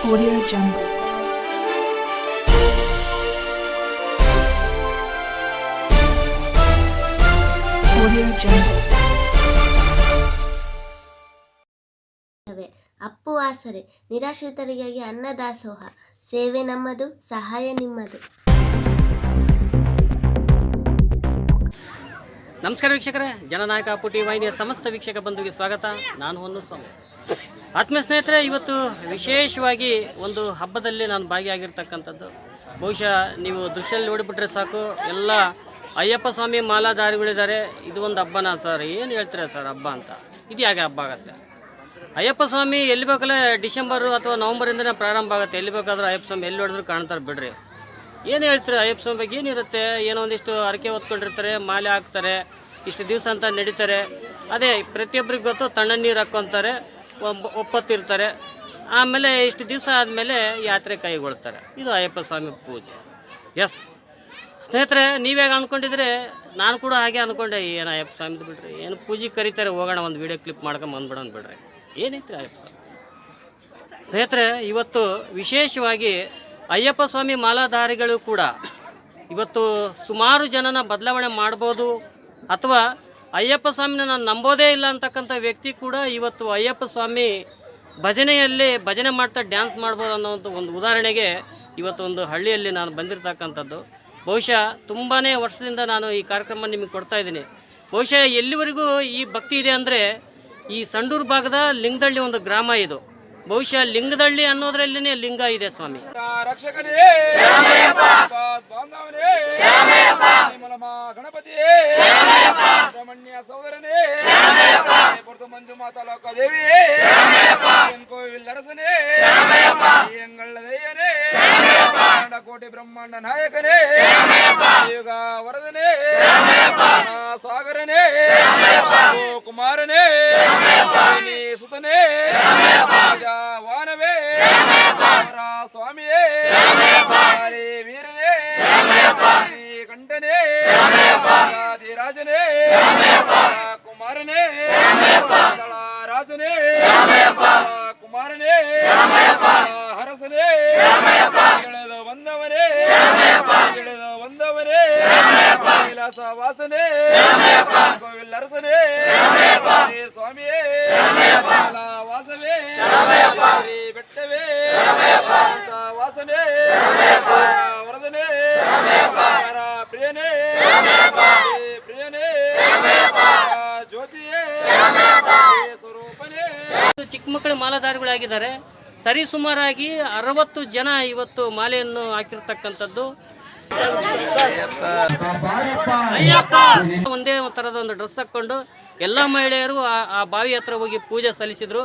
Audio Jungle. Audio Jungle. Appu ಆಸರೆ ನಿರಾಶ್ರಿತರಿಗಾಗಿ ಅನ್ನದಾಸೋಹ ಸೇವೆ ನಮ್ಮದು, ಸಹಾಯ ನಿಮ್ಮದು. ನಮಸ್ಕಾರ ವೀಕ್ಷಕರೇ, ಜನನಾಯಕ ಅಪ್ಪು ಟಿ ವಾಹಿನಿಯ ಸಮಸ್ತ ವೀಕ್ಷಕ ಬಂಧುಗೆ ಸ್ವಾಗತ. ನಾನು ಹೊನ್ನೂರು ಸ್ವಾಮಿ. ಆತ್ಮೀಯ ಸ್ನೇಹಿತರೆ, ಇವತ್ತು ವಿಶೇಷವಾಗಿ ಒಂದು ಹಬ್ಬದಲ್ಲಿ ನಾನು ಭಾಗಿಯಾಗಿರ್ತಕ್ಕಂಥದ್ದು. ಬಹುಶಃ ನೀವು ದೃಶ್ಯದಲ್ಲಿ ನೋಡಿಬಿಟ್ರೆ ಸಾಕು, ಎಲ್ಲ ಅಯ್ಯಪ್ಪ ಸ್ವಾಮಿ ಮಾಲಾಧಾರಿಗಳಿದ್ದಾರೆ. ಇದು ಒಂದು ಹಬ್ಬನಾ ಸರ್, ಏನು ಹೇಳ್ತೀರಾ ಸರ್ ಹಬ್ಬ ಅಂತ? ಇದು ಯಾಕೆ ಹಬ್ಬ ಆಗುತ್ತೆ? ಅಯ್ಯಪ್ಪ ಸ್ವಾಮಿ ಎಲ್ಲಿ ಬೇಕಲ್ಲೇ ಡಿಸೆಂಬರು ಅಥವಾ ನವಂಬರಿಂದನೇ ಪ್ರಾರಂಭ ಆಗುತ್ತೆ. ಎಲ್ಲಿ ಬೇಕಾದರೂ ಅಯ್ಯಪ್ಪ ಸ್ವಾಮಿ ಎಲ್ಲಿ ಹೊಡೆದ್ರು ಕಾಣ್ತಾರೆ ಬಿಡ್ರಿ. ಏನು ಹೇಳ್ತಾರೆ ಅಯ್ಯಪ್ಪ ಸ್ವಾಮಿ ಬಗ್ಗೆ? ಏನಿರುತ್ತೆ, ಏನೋ ಒಂದಿಷ್ಟು ಹರಕೆ ಹೊತ್ಕೊಂಡಿರ್ತಾರೆ, ಮಾಲೆ ಹಾಕ್ತಾರೆ, ಇಷ್ಟು ದಿವಸ ಅಂತ ನಡೀತಾರೆ. ಅದೇ ಪ್ರತಿಯೊಬ್ಬರಿಗೆ ಗೊತ್ತು, ತಣ್ಣ ನೀರು ಹಾಕ್ಕೊತಾರೆ, ಒಪ್ಪತ್ತಿರ್ತಾರೆ. ಆಮೇಲೆ ಇಷ್ಟು ದಿವಸ ಆದಮೇಲೆ ಯಾತ್ರೆ ಕೈಗೊಳ್ತಾರೆ. ಇದು ಅಯ್ಯಪ್ಪ ಸ್ವಾಮಿ ಪೂಜೆ. ಎಸ್ ಸ್ನೇಹಿತರೆ, ನೀವೇಗ ಅಂದ್ಕೊಂಡಿದ್ರೆ ನಾನು ಕೂಡ ಹಾಗೆ ಅಂದ್ಕೊಂಡೆ, ಏನು ಅಯ್ಯಪ್ಪ ಸ್ವಾಮಿದು ಬಿಡ್ರಿ, ಏನು ಪೂಜೆಗೆ ಕರೀತಾರೆ, ಹೋಗೋಣ ಒಂದು ವೀಡಿಯೋ ಕ್ಲಿಪ್ ಮಾಡ್ಕೊಂಡು ಬಂದ್ಬಿಡೋಣ ಬಿಡ್ರಿ, ಏನೈತೆ ಅಯ್ಯಪ್ಪ ಸ್ವಾಮಿ. ಸ್ನೇಹಿತರೆ, ಇವತ್ತು ವಿಶೇಷವಾಗಿ ಅಯ್ಯಪ್ಪ ಸ್ವಾಮಿ ಮಾಲಾಧಾರಿಗಳು ಕೂಡ ಇವತ್ತು ಸುಮಾರು ಜನನ ಬದಲಾವಣೆ ಮಾಡ್ಬೋದು, ಅಥವಾ ಅಯ್ಯಪ್ಪ ಸ್ವಾಮಿನ ನಾನು ನಂಬೋದೇ ಇಲ್ಲ ಅಂತಕ್ಕಂಥ ವ್ಯಕ್ತಿ ಕೂಡ ಇವತ್ತು ಅಯ್ಯಪ್ಪ ಸ್ವಾಮಿ ಭಜನೆಯಲ್ಲಿ ಭಜನೆ ಮಾಡ್ತಾ ಡ್ಯಾನ್ಸ್ ಮಾಡ್ಬೋದು ಅನ್ನೋಂಥ ಒಂದು ಉದಾಹರಣೆಗೆ ಇವತ್ತು ಒಂದು ಹಳ್ಳಿಯಲ್ಲಿ ನಾನು ಬಂದಿರತಕ್ಕಂಥದ್ದು. ಬಹುಶಃ ತುಂಬಾ ವರ್ಷದಿಂದ ನಾನು ಈ ಕಾರ್ಯಕ್ರಮ ನಿಮಗೆ ಕೊಡ್ತಾಯಿದ್ದೀನಿ. ಬಹುಶಃ ಎಲ್ಲಿವರೆಗೂ ಈ ಭಕ್ತಿ ಇದೆ ಅಂದರೆ, ಈ ಸಂಡೂರು ಭಾಗದ ಲಿಂಗದಳ್ಳಿ ಒಂದು ಗ್ರಾಮ ಇದು. ಬಹುಶಃ ಲಿಂಗದಳ್ಳಿ ಅನ್ನೋದ್ರಲ್ಲಿನೇ ಲಿಂಗ ಇದೆ ಸ್ವಾಮಿ. ಸುಬ್ರಹ್ಮಣ್ಯ ಸೋದರನೇ, ಮಂಜು ಮಾತಾ ಲೋಕ ದೇವಿಯೇ, ಕೋವಿಲ್ಲರಸನೇ, ಎಂಗಳದಯ್ಯನೇ, ಕೋಟಿ ಬ್ರಹ್ಮಾಂಡ ನಾಯಕನೇ, ಯುಗ ವರದನೇ, ಸಾಗರನೇ, ಕುಮಾರನೇ, ಸುತನೇ, ವಾನವೇ, ಸ್ವಾಮಿಯೇ, ವೀರನೇ, ಕಂಠನೇ, ರಾಜನೇ, ಕುಮಾರನೇ, ರಾಜನೇ, ಕುಮಾರನೇ, ಹರಸನೇ, ಗೆಳೆದು ಬಂದವನೇ, ಗೆಳೆದು ಬಂದವನೇ, ಕೈಲಾಸ ವಾಸನೆ, ಕೋವಿಲ್ಲರಸನೇ, ಸ್ವಾಮಿಯೇ, ವಾಸವೇ, ಬೆಟ್ಟವೇ, ವಾಸನೆ, ವರದನೇ, ಪ್ರಿಯನೇ, ಪ್ರಿಯನೇ, ಜ್ಯೋತಿಯೇ, ಸ್ವರೂಪನೇ. ಚಿಕ್ಕ ಮಕ್ಕಳು ಮಾಲಾಧಾರಿಗಳಾಗಿದ್ದಾರೆ. ಸರಿಸುಮಾರಾಗಿ 60 ಜನ ಇವತ್ತು ಮಾಲೆಯನ್ನು ಹಾಕಿರ್ತಕ್ಕಂಥದ್ದು. ಒಂದೇ ಥರದ ಒಂದು ಡ್ರೆಸ್ ಹಾಕ್ಕೊಂಡು ಎಲ್ಲ ಮಹಿಳೆಯರು ಆ ಬಾವಿ ಹತ್ರ ಹೋಗಿ ಪೂಜೆ ಸಲ್ಲಿಸಿದ್ರು.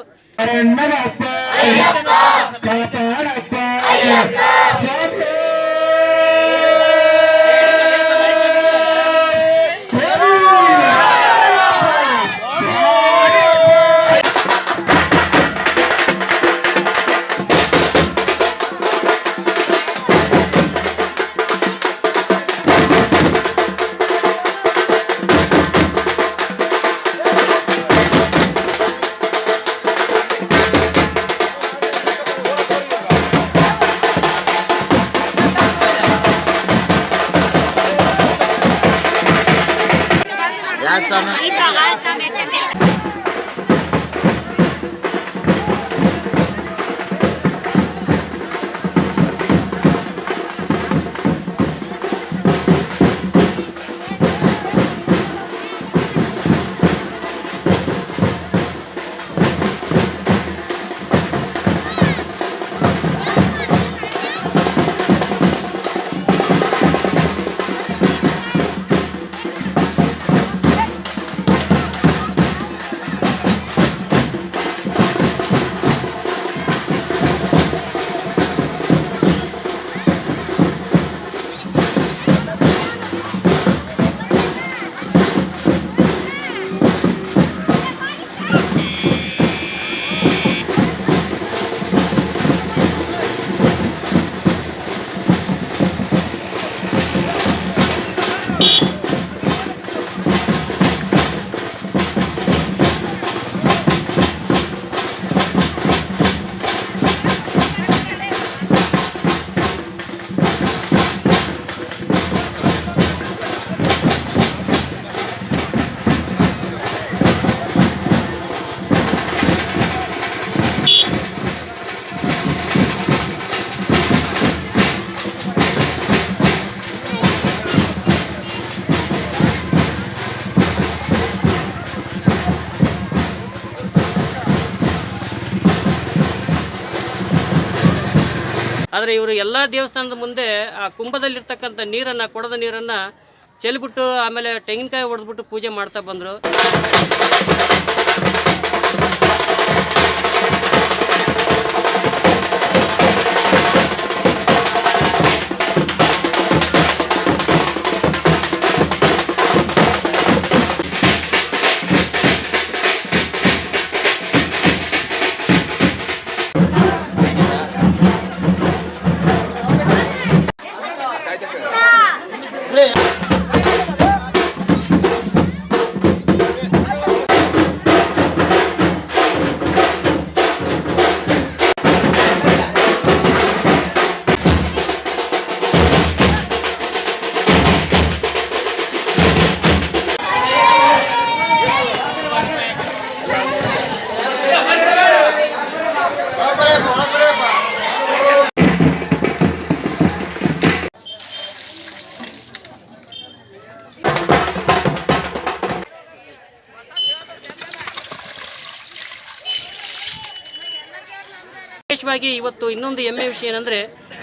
ಆದರೆ ಇವರು ಎಲ್ಲ ದೇವಸ್ಥಾನದ ಮುಂದೆ ಆ ಕುಂಭದಲ್ಲಿರ್ತಕ್ಕಂಥ ನೀರನ್ನು, ಕೊಡದ ನೀರನ್ನು ಚೆಲ್ಬಿಟ್ಟು ಆಮೇಲೆ ತೆಂಗಿನಕಾಯಿ ಹೊಡೆದ್ಬಿಟ್ಟು ಪೂಜೆ ಮಾಡ್ತಾ ಬಂದರು. ವಿಶೇಷವಾಗಿ ಇವತ್ತು ಇನ್ನೊಂದು ಹೆಮ್ಮೆ ವಿಷಯ ಏನಂದರೆ,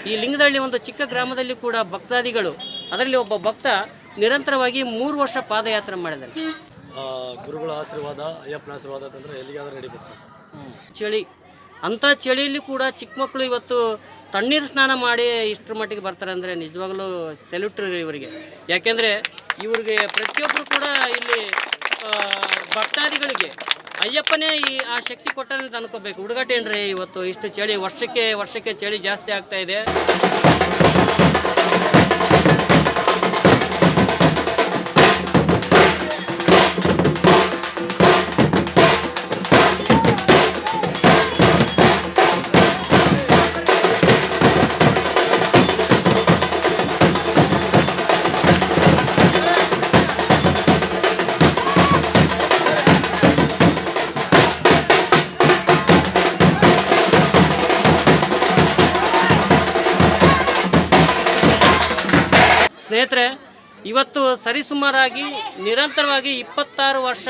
ಈ ಲಿಂಗದಹಳ್ಳಿ ಒಂದು ಚಿಕ್ಕ ಗ್ರಾಮದಲ್ಲಿ ಕೂಡ ಭಕ್ತಾದಿಗಳು, ಅದರಲ್ಲಿ ಒಬ್ಬ ಭಕ್ತ ನಿರಂತರವಾಗಿ 3 ವರ್ಷ ಪಾದಯಾತ್ರೆ ಮಾಡಿದ್ದಾನೆ. ಗುರುಗಳ ಆಶೀರ್ವಾದ, ಅಯ್ಯಪ್ಪನ ಆಶೀರ್ವಾದ ಅಂತಂದರೆ ಎಲ್ಲಿಗಾದ್ರೂ ನಡೀಬೇಕು ಸರ್. ಚಳಿ, ಅಂಥ ಚಳಿಯಲ್ಲಿ ಕೂಡ ಚಿಕ್ಕ ಮಕ್ಕಳು ಇವತ್ತು ತಣ್ಣೀರು ಸ್ನಾನ ಮಾಡಿ ಇಷ್ಟರ ಮಟ್ಟಿಗೆ ಬರ್ತಾರೆ ಅಂದರೆ ನಿಜವಾಗ್ಲೂ ಸೆಲ್ಯೂಟ್ ಇವರಿಗೆ. ಯಾಕೆಂದರೆ ಇವ್ರಿಗೆ ಪ್ರತಿಯೊಬ್ಬರು ಕೂಡ ಇಲ್ಲಿ ಭಕ್ತಾದಿಗಳಿಗೆ ಅಯ್ಯಪ್ಪನೇ ಆ ಶಕ್ತಿ ಕೊಟ್ಟಾನೆ ಅಂತ ಅನ್ಕೋಬೇಕು. ಹುಡುಗಾಟೇನ್ರಿ ಇವತ್ತು ಇಷ್ಟು ಚಳಿ, ವರ್ಷಕ್ಕೆ ಚಳಿ ಜಾಸ್ತಿ ಆಗ್ತಾ ಇದೆ. ಸ್ನೇಹಿತರೆ, ಇವತ್ತು ಸರಿಸುಮಾರಾಗಿ ನಿರಂತರವಾಗಿ 26 ವರ್ಷ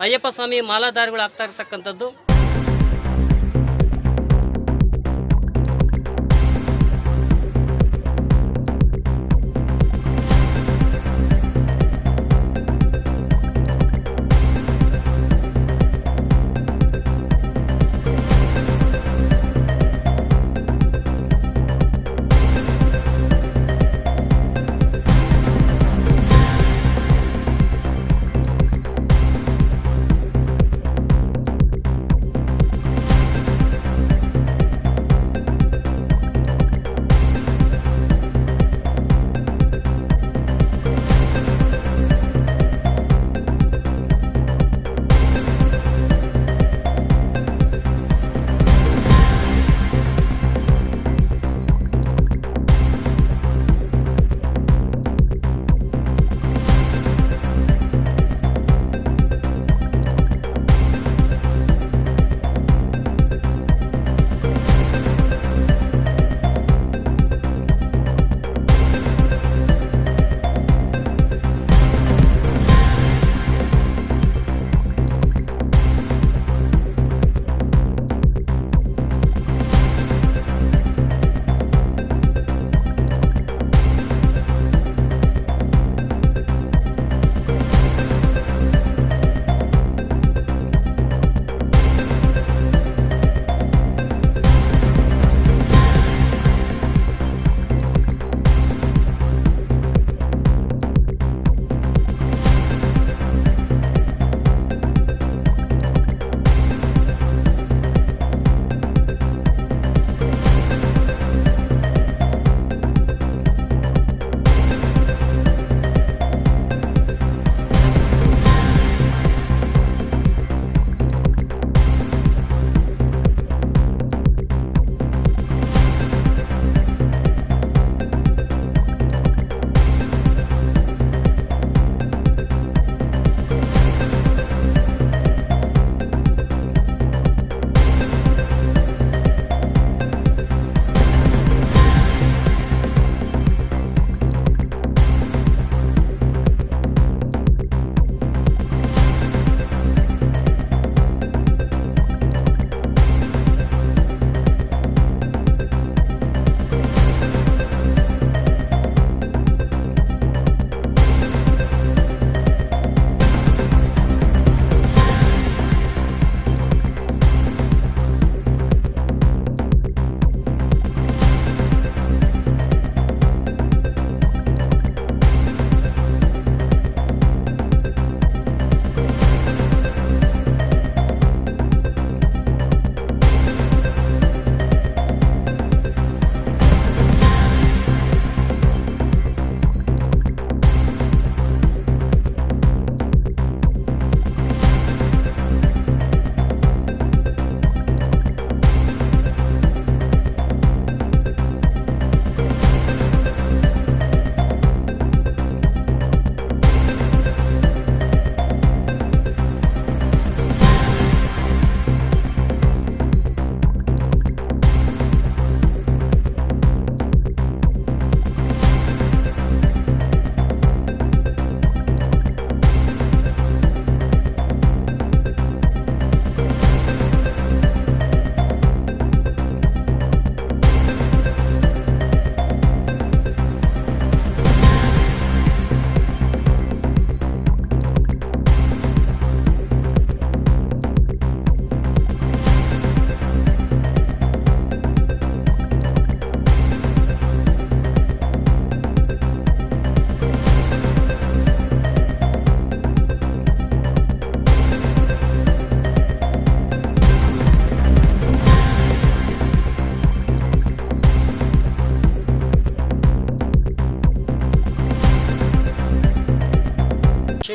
ಅಯ್ಯಪ್ಪ ಸ್ವಾಮಿ ಮಾಲಾಧಾರಿಗಳು ಆಗ್ತಾ ಇರ್ತಕ್ಕಂಥದ್ದು.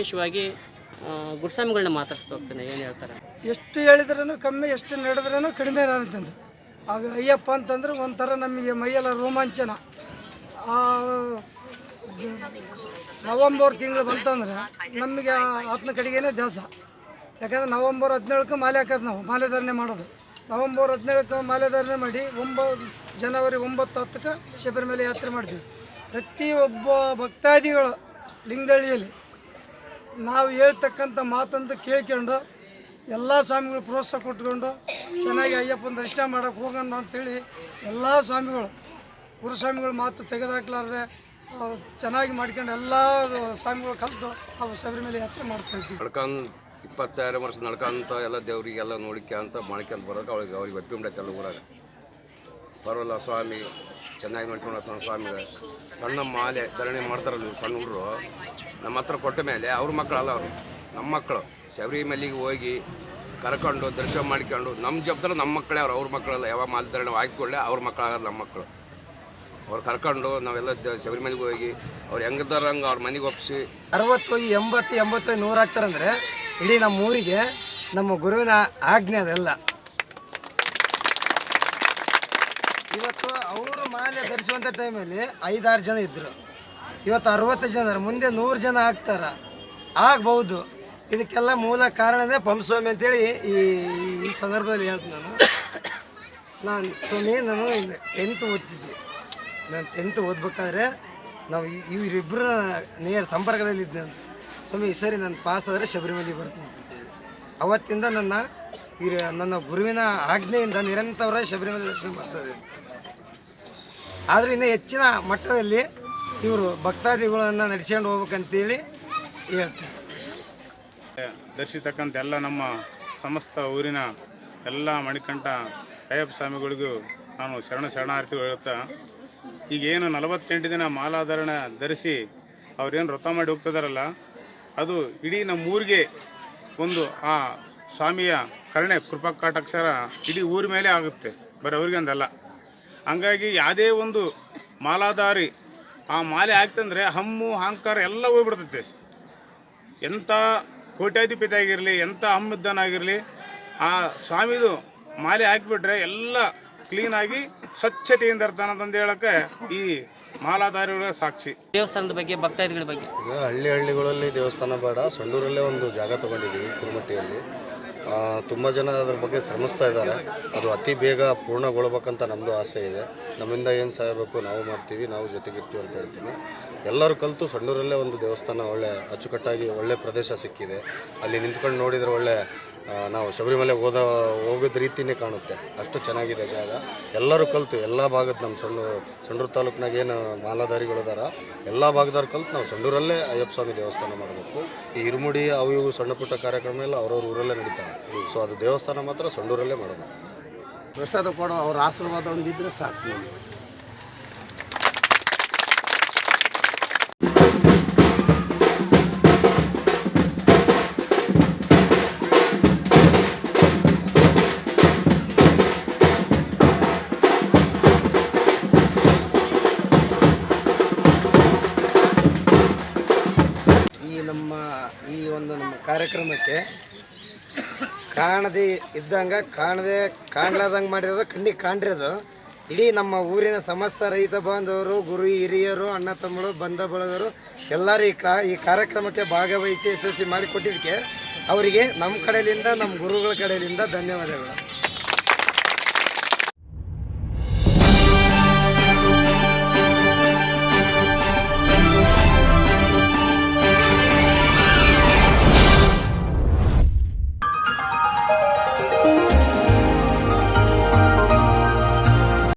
ವಿಶೇಷವಾಗಿ ಗುರುಸ್ವಾಮಿಗಳನ್ನ ಮಾತಾಡ್ಸ್ತಾ ಹೋಗ್ತೇನೆ. ಏನು ಹೇಳ್ತಾರೆ? ಎಷ್ಟು ಹೇಳಿದ್ರೂ ಕಮ್ಮಿ, ಎಷ್ಟು ನಡೆದ್ರೂ ಕಡಿಮೆ ಅಂತಂದು ಆಗ ಅಯ್ಯಪ್ಪ ಅಂತಂದ್ರೆ ಒಂಥರ ನಮಗೆ ಮೈಯೆಲ್ಲ ರೋಮಾಂಚನ. ನವಂಬರ್ ತಿಂಗಳು ಬಂತಂದ್ರೆ ನಮಗೆ ಆತನ ಕಡೆಗೇನೆ ದಾಸ. ಯಾಕಂದ್ರೆ ನವಂಬರ್ 17ಕ್ಕೆ ಮಾಲೆ ಹಾಕೋದು, ನಾವು ಮಾಲೆ ಧಾರಣೆ ಮಾಡೋದು. ನವಂಬರ್ 17ಕ್ಕೆ ಮಾಲೆ ಧಾರಣೆ ಮಾಡಿ ಜನವರಿ 9, 10ಕ್ಕೆ ಶಬರಿಮಲೆ ಯಾತ್ರೆ ಮಾಡ್ತೀವಿ. ಪ್ರತಿಯೊಬ್ಬ ಭಕ್ತಾದಿಗಳು ಲಿಂಗದಳ್ಳಿಯಲ್ಲಿ ನಾವು ಹೇಳ್ತಕ್ಕಂಥ ಮಾತಂತ ಕೇಳ್ಕೊಂಡು ಎಲ್ಲ ಸ್ವಾಮಿಗಳು ಪ್ರೋತ್ಸಾಹ ಕೊಟ್ಕೊಂಡು ಚೆನ್ನಾಗಿ ಅಯ್ಯಪ್ಪನ ದರ್ಶನ ಮಾಡೋಕ್ಕೆ ಹೋಗೋಣ ಅಂಥೇಳಿ ಎಲ್ಲ ಸ್ವಾಮಿಗಳು ಗುರುಸ್ವಾಮಿಗಳು ಮಾತು ತೆಗೆದುಹಾಕ್ಲಾರ್ದೆ ಚೆನ್ನಾಗಿ ಮಾಡ್ಕೊಂಡು ಎಲ್ಲ ಸ್ವಾಮಿಗಳು ಕಲಿತು ನಾವು ಶಬರಿಮಲೆ ಯಾತ್ರೆ ಮಾಡ್ತಾಯಿದ್ವಿ. ನಡ್ಕೊಂಡು 22 ವರ್ಷ ನಡ್ಕೊಂತ ಎಲ್ಲ ದೇವರಿಗೆಲ್ಲ ನೋಡ್ಕೊಂತ ಮಾಡ್ಕೊಂತ ಬರೋಕೆ ಅವ್ರಿಗೆ ಒಪ್ಪಿಂಡೈತೆ ಎಲ್ಲ ಊರಾಗ. ಬರೋಲ್ಲ ಸ್ವಾಮಿ ಚೆನ್ನಾಗಿ ನೋಡ್ಕೊಂಡು ಸ್ವಾಮಿಗಳು ಸಣ್ಣ ಮಾಲೆ ಧರಣಿ ಮಾಡ್ತಾರಲ್ಲ ಸಣ್ಣ ಹುಡುಗರು ನಮ್ಮ ಹತ್ರ ಕೊಟ್ಟ ಮೇಲೆ ಅವ್ರ ಮಕ್ಕಳಲ್ಲ, ಅವರು ನಮ್ಮ ಮಕ್ಕಳು. ಶಬರಿಮಲೆಗೆ ಹೋಗಿ ಕರ್ಕೊಂಡು ದರ್ಶನ ಮಾಡ್ಕೊಂಡು ನಮ್ಮ ಜವಾಬ್ದಾರಿ ನಮ್ಮ ಮಕ್ಕಳೇ ಅವ್ರ ಮಕ್ಕಳಲ್ಲ. ಯಾವ ಮಾಲೆ ಧರಣಿ ಹಾಕಿಕೊಳ್ಳೆ ಅವ್ರ ಮಕ್ಕಳಾಗಲ್ಲ, ನಮ್ಮ ಮಕ್ಕಳು. ಅವ್ರು ಕರ್ಕೊಂಡು ನಾವೆಲ್ಲ ಶಬರಿಮಲೆಗೆ ಹೋಗಿ ಅವ್ರು ಹೆಂಗಿದ್ದಾರಂಗೆ ಅವ್ರ ಮನೆಗೆ ಒಪ್ಪಿಸಿ 60, 80, 85, 100 ಆಗ್ತಾರಂದ್ರೆ ಇಡೀ ನಮ್ಮ ಊರಿಗೆ ನಮ್ಮ ಗುರುವಿನ ಆಜ್ಞೆ ಅದೆಲ್ಲ. ಇವತ್ತು ಅವರು ಮಾಲೆ ಧರಿಸುವಂಥ ಟೈಮಲ್ಲಿ 5-6 ಜನ ಇದ್ದರು, ಇವತ್ತು 60 ಜನ, ಮುಂದೆ 100 ಜನ ಆಗ್ತಾರೆ, ಆಗ್ಬೋದು. ಇದಕ್ಕೆಲ್ಲ ಮೂಲ ಕಾರಣನೇ ಪಂಪಸ್ವಾಮಿ ಅಂತೇಳಿ ಈ ಸಂದರ್ಭದಲ್ಲಿ ಹೇಳ್ತೀನಿ ನಾನು ಸ್ವಾಮಿ, ನಾನು 10th ಓದ್ತಿದ್ದೆ. ನಾನು 10th ಓದ್ಬೇಕಾದ್ರೆ ನಾವು ಇವರಿಬ್ಬರು ನೇರ ಸಂಪರ್ಕದಲ್ಲಿದ್ದೆ ಅಂತ. ಸ್ವಾಮಿ ಈ ಸರಿ ನಾನು ಪಾಸ್ ಆದರೆ ಶಬರಿಮಲೆಗೆ ಬರ್ತೀನಿ ಅಂತೇಳಿ ಅವತ್ತಿಂದ ನನ್ನ ಗುರುವಿನ ಆಜ್ಞೆಯಿಂದ ನಿರಂತರ ಶಬರಿಮಲೆ ದರ್ಶನ ಮಾಡ್ತಾರೆ. ಆದರೂ ಇನ್ನೂ ಹೆಚ್ಚಿನ ಮಟ್ಟದಲ್ಲಿ ಇವರು ಭಕ್ತಾದಿಗಳನ್ನು ನಡೆಸ್ಕೊಂಡು ಹೋಗ್ಬೇಕಂತೇಳಿ ಹೇಳ್ತೀನಿ. ದರ್ಶಿತಕ್ಕಂಥ ಎಲ್ಲ ನಮ್ಮ ಸಮಸ್ತ ಊರಿನ ಎಲ್ಲ ಮಣಿಕಂಠ ಅಯ್ಯಪ್ಪ ಸ್ವಾಮಿಗಳಿಗೂ ನಾನು ಶರಣಾರ್ಥಿಗಳು ಹೇಳ್ತಾ, ಈಗೇನು 48 ದಿನ ಮಾಲಾಧಾರಣ ಧರಿಸಿ ಅವ್ರೇನು ವ್ರತ ಮಾಡಿ ಹೋಗ್ತಿದಾರಲ್ಲ, ಅದು ಇಡೀ ನಮ್ಮೂರಿಗೆ ಒಂದು ಆ ಸ್ವಾಮಿಯ ಕರುಣೆ ಕೃಪಾ ಕಟಾಕ್ಷರ ಇಡೀ ಊರ ಮೇಲೆ ಆಗುತ್ತೆ, ಬರೀ ಅವ್ರಿಗೆ ಅಂದಲ್ಲ. ಹಂಗಾಗಿ ಯಾವುದೇ ಒಂದು ಮಾಲಾಧಾರಿ ಆ ಮಾಲೆ ಹಾಕ್ತಂದ್ರೆ ಹಮ್ಮು ಅಹಂಕಾರ ಎಲ್ಲ ಹೋಗ್ಬಿಡ್ತೈತೆ. ಎಂಥ ಕೋಟ್ಯಾಧಿಪತಿ ಆಗಿರಲಿ, ಎಂಥ ಹಮ್ಮಿದ್ದನಾಗಿರಲಿ, ಆ ಸ್ವಾಮಿದು ಮಾಲೆ ಹಾಕಿಬಿಟ್ರೆ ಎಲ್ಲ ಕ್ಲೀನಾಗಿ ಸ್ವಚ್ಛತೆಯಿಂದ ಇರ್ತಾನಂತಂದು ಹೇಳೋಕ್ಕೆ ಈ ಮಾಲಾಧಾರಿಗಳ ಸಾಕ್ಷಿ. ದೇವಸ್ಥಾನದ ಬಗ್ಗೆ, ಭಕ್ತಾದಿಗಳ ಬಗ್ಗೆ ಈಗ ಹಳ್ಳಿಗಳಲ್ಲಿ ದೇವಸ್ಥಾನ ಬೇಡ, ಸೊಂಡೂರಲ್ಲೇ ಒಂದು ಜಾಗ ತೊಗೊಂಡಿದ್ದೀವಿ ಕುರುಮಟ್ಟಿಯಲ್ಲಿ. ತುಂಬ ಜನ ಅದ್ರ ಬಗ್ಗೆ ಶ್ರಮಿಸ್ತಾ ಇದ್ದಾರೆ. ಅದು ಅತಿ ಬೇಗ ಪೂರ್ಣಗೊಳ್ಬೇಕಂತ ನಮ್ಮದು ಆಸೆ ಇದೆ. ನಮ್ಮಿಂದ ಏನು ಸಹಾಯಬೇಕು ನಾವು ಮಾಡ್ತೀವಿ, ನಾವು ಜೊತೆಗಿರ್ತೀವಿ ಅಂತ ಹೇಳ್ತೀನಿ. ಎಲ್ಲರೂ ಕಲಿತು ಸೊಂಡೂರಲ್ಲೇ ಒಂದು ದೇವಸ್ಥಾನ ಒಳ್ಳೆ ಅಚ್ಚುಕಟ್ಟಾಗಿ ಒಳ್ಳೆ ಪ್ರದೇಶ ಸಿಕ್ಕಿದೆ. ಅಲ್ಲಿ ನಿಂತ್ಕೊಂಡು ನೋಡಿದರೆ ಒಳ್ಳೆ ನಾವು ಶಬರಿಮಲೆ ಹೋಗೋದ ರೀತಿಯೇ ಕಾಣುತ್ತೆ, ಅಷ್ಟು ಚೆನ್ನಾಗಿದೆ ಜಾಗ. ಎಲ್ಲರೂ ಕಲಿತು ಎಲ್ಲ ಭಾಗದ ನಮ್ಮ ಸೊಂಡೂರು ತಾಲೂಕಿನಾಗ ಏನು ಮಾಲಾಧಾರಿಗಳಿದಾರ ಎಲ್ಲ ಭಾಗದವ್ರು ಕಲಿತು ನಾವು ಸೊಂಡೂರಲ್ಲೇ ಅಯ್ಯಪ್ಪ ಸ್ವಾಮಿ ದೇವಸ್ಥಾನ ಮಾಡಬೇಕು. ಈ ಇರುಮುಡಿ ಅವು ಇವು ಸಣ್ಣ ಪುಟ್ಟ ಕಾರ್ಯಕ್ರಮ ಎಲ್ಲ ಅವ್ರವ್ರ ಊರಲ್ಲೇ ನಡೀತಾರೆ. ಸೊ ಅದು ದೇವಸ್ಥಾನ ಮಾತ್ರ ಸೊಂಡೂರಲ್ಲೇ ಮಾಡಬೇಕು. ಪ್ರಸಾದ ಕೊಡೋ ಅವ್ರ ಆಶೀರ್ವಾದ ಒಂದಿದ್ರೆ ಸಾಕು. ನಮ್ಮ ಕಾರ್ಯಕ್ರಮಕ್ಕೆ ಕಾಣದೇ ಇದ್ದಂಗೆ ಕಾಣಲಾರ್ದಂಗೆ ಮಾಡಿರೋದು, ಕಣ್ಣಿಗೆ ಕಾಣಿರೋದು ಇಡೀ ನಮ್ಮ ಊರಿನ ಸಮಸ್ತ ರೈತ ಬಾಂಧವರು, ಗುರು ಹಿರಿಯರು, ಅಣ್ಣ ತಮ್ಮಳು, ಬಂಧ ಬಳಗರು ಎಲ್ಲರೂ ಈ ಕಾರ್ಯಕ್ರಮಕ್ಕೆ ಭಾಗವಹಿಸಿ ಯಶಸ್ವಿ ಮಾಡಿಕೊಟ್ಟಿದ್ದಕ್ಕೆ ಅವರಿಗೆ ನಮ್ಮ ಕಡೆಯಿಂದ, ನಮ್ಮ ಗುರುಗಳ ಕಡೆಯಿಂದ ಧನ್ಯವಾದಗಳು.